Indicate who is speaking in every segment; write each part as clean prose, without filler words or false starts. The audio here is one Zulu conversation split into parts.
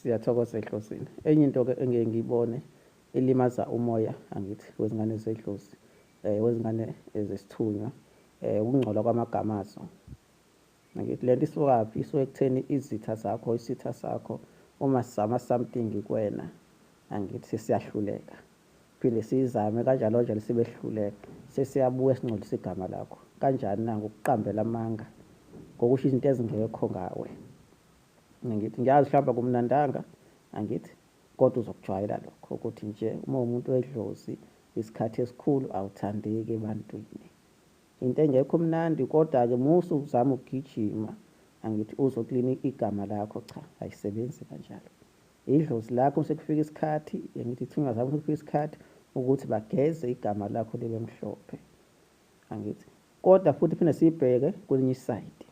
Speaker 1: Siyathokoza ehlosini. Enye into ke engeke ngiyibone elimaza umoya angithi wezingane zedlozi wezingane ezesithunywa ukungcola kwamagama azo. Angithi lento isukaphi? Isuke ekutheni izitha zakho, isitha sakho uma sizama something kuwena angithi siyahluleka. Phinde sizame kanjalo kanjalo sibehluleka. Sesiyabuya singcolisa igama lakho. Kanjani na ngokuqambela amanga ngokusho izinto ezingekho ngawe. Angithi ngiyazi mhlawumbe kumnandanga angithi kodwa uzokujwayela lokho ukuthi nje uma umuntu wedlozi isikhathi esikhulu awuthandeki ebantwini. Into engekho mnandi kodwa-ke musu uzama ukugijima angithi uzoklina igama lakho, cha ayisebenzi kanjalo. Idlozi lakho sekufika isikhathi angithi ithunywa zabo sekufika isikhathi ukuthi bageze igama lakho libe mhlophe angithi. Kodwa futhi phinde siyibheke kwelinye isayidi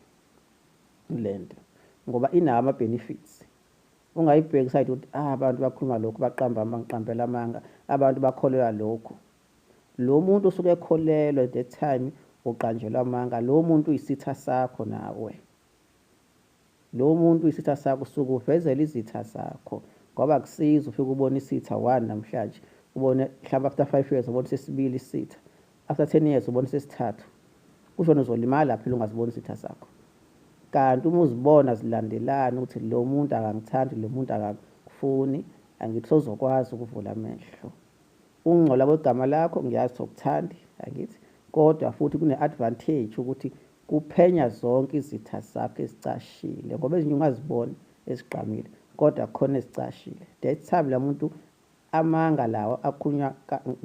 Speaker 1: lento ngoba inawo ama-benefits. Ungayibheki isayidi ukuthi abantu bakhuluma lokhu baqambela amanga, abantu bakholelwa lokhu. Lo muntu usuke ekholelwa at that time uqanjelwa amanga, lo muntu uyisitha sakho nawe. Lo muntu uyisitha sakho usuke uvezela izitha zakho ngoba akusiza ufike ubone isitha 1 namhlanje, ubone mhlawumbe after 5 years ubone sesibili isitha, after 10 years ubone sesithathu. Kusho uzolimala phela ungaziboni isitha sakho. Kanti uma uzibona zilandelana ukuthi lo muntu akangithandi, lo muntu akakufuni, angithi sozokwazi ukuvula amehlo. Ukungcola kwegama lakho ngiyazi sokuthandi angithi, kodwa futhi kune-advantage ukuthi kuphenya zonke izitha zakho ezicashile ngoba ezinye ungaziboni ezigqamile kodwa khona ezicashile. That time la muntu amanga lawo akhunywa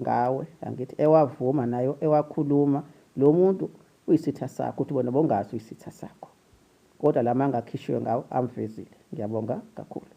Speaker 1: ngawe angithi ewavuma nayo ewakhuluma, lo muntu uyisitha sakho ukuthi bona bongazi uyisitha sakho. Kodwa la manga akhishwe ngawo amvezile. Ngiyabonga kakhulu.